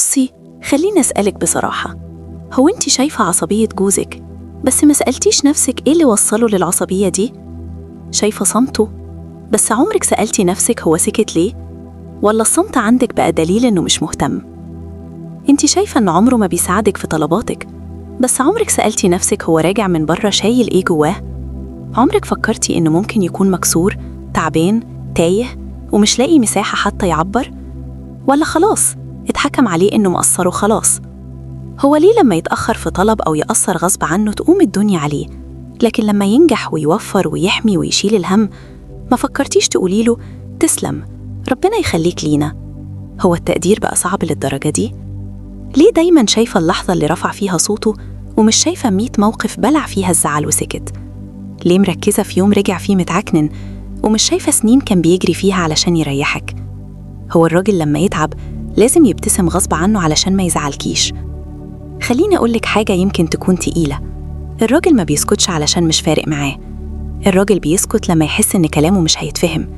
بصي، خليني أسألك بصراحة، هو أنت شايفة عصبية جوزك بس ما سألتيش نفسك إيه اللي وصله للعصبية دي؟ شايفة صمته بس عمرك سألتي نفسك هو سكت ليه؟ ولا الصمت عندك بقى دليل إنه مش مهتم؟ أنت شايفة إن عمره ما بيساعدك في طلباتك، بس عمرك سألتي نفسك هو راجع من بره شايل إيه جواه؟ عمرك فكرتي إنه ممكن يكون مكسور، تعبان، تايه ومش لاقي مساحة حتى يعبر؟ ولا خلاص اتحكم عليه إنه مقصر وخلاص؟ هو ليه لما يتأخر في طلب أو يقصر غصب عنه تقوم الدنيا عليه، لكن لما ينجح ويوفر ويحمي ويشيل الهم ما فكرتيش تقوليله تسلم، ربنا يخليك لينا؟ هو التقدير بقى صعب للدرجة دي؟ ليه دايما شايفة اللحظة اللي رفع فيها صوته ومش شايفة 100 موقف بلع فيها الزعل وسكت؟ ليه مركزة في يوم رجع فيه متعكنن ومش شايفة سنين كان بيجري فيها علشان يريحك؟ هو الراجل لما يتعب لازم يبتسم غصب عنه علشان ما يزعلكيش. خليني أقولك حاجة يمكن تكون تقيلة، الراجل ما بيسكتش علشان مش فارق معاه، الراجل بيسكت لما يحس إن كلامه مش هيتفهم،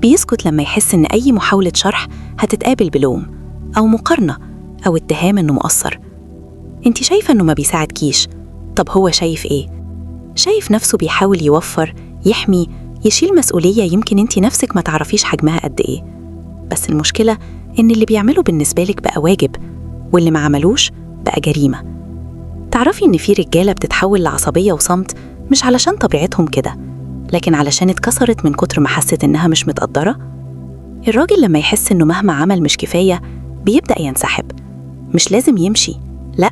بيسكت لما يحس إن أي محاولة شرح هتتقابل بلوم أو مقارنة أو اتهام إنه مقصر. انت شايفة إنه ما بيساعدكيش، طب هو شايف إيه؟ شايف نفسه بيحاول يوفر، يحمي، يشيل مسؤولية يمكن انت نفسك ما تعرفيش حجمها قد إيه. بس المشكلة إن اللي بيعمله بالنسبة لك بقى واجب، واللي ما عملوش بقى جريمة. تعرفي إن في رجالة بتتحول لعصبية وصمت مش علشان طبيعتهم كده، لكن علشان اتكسرت من كتر ما حست إنها مش متقدرة؟ الراجل لما يحس إنه مهما عمل مش كفاية بيبدأ ينسحب، مش لازم يمشي، لأ،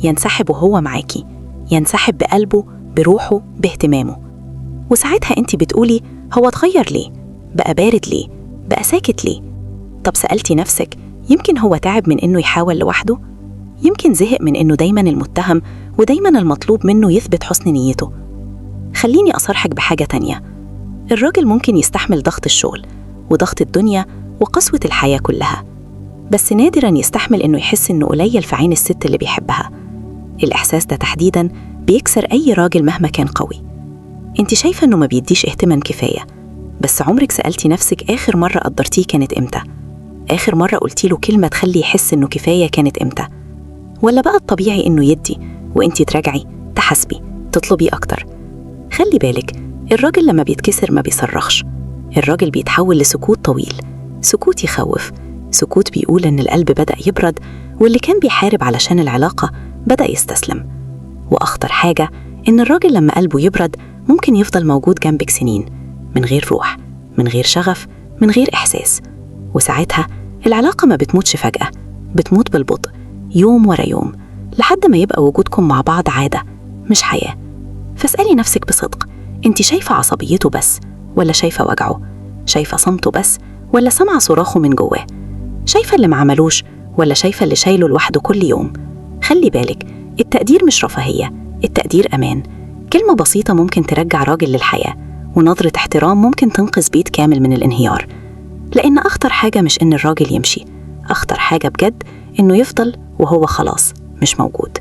ينسحب وهو معاكي، ينسحب بقلبه، بروحه، باهتمامه. وساعتها انت بتقولي هو اتغير ليه؟ بقى بارد ليه؟ بقى ساكت ليه؟ طب سألتي نفسك يمكن هو تعب من إنه يحاول لوحده؟ يمكن زهق من إنه دايماً المتهم ودايماً المطلوب منه يثبت حسن نيته؟ خليني أصرحك بحاجة تانية، الراجل ممكن يستحمل ضغط الشغل وضغط الدنيا وقسوة الحياة كلها، بس نادراً يستحمل إنه يحس إنه قليل في عين الست اللي بيحبها. الإحساس ده تحديداً بيكسر أي راجل مهما كان قوي. انت شايفة إنه ما بيديش اهتمام كفاية، بس عمرك سألتي نفسك آخر مرة قدرتيه كانت إمتى؟ آخر مرة قلتي له كلمة تخلي يحس إنه كفاية كانت إمتى؟ ولا بقى الطبيعي إنه يدي وإنتي تراجعي، تحاسبي، تطلبي أكتر؟ خلي بالك، الراجل لما بيتكسر ما بيصرخش، الراجل بيتحول لسكوت طويل، سكوت يخوف، سكوت بيقول إن القلب بدأ يبرد واللي كان بيحارب علشان العلاقة بدأ يستسلم. وأخطر حاجة إن الراجل لما قلبه يبرد ممكن يفضل موجود جنبك سنين من غير روح، من غير شغف، من غير إحساس. وساعتها العلاقة ما بتموتش فجأة، بتموت بالبطء، يوم ورا يوم، لحد ما يبقى وجودكم مع بعض عادة مش حياة. فاسألي نفسك بصدق، انت شايفة عصبيته بس ولا شايفة وجعه؟ شايفة صمته بس ولا سمع صراخه من جواه؟ شايفة اللي معملوش ولا شايفة اللي شايله لوحده كل يوم؟ خلي بالك، التقدير مش رفاهية، التقدير أمان. كلمة بسيطة ممكن ترجع راجل للحياة، ونظرة احترام ممكن تنقذ بيت كامل من الانهيار. لأن أخطر حاجة مش إن الراجل يمشي، أخطر حاجة بجد إنه يفضل وهو خلاص مش موجود.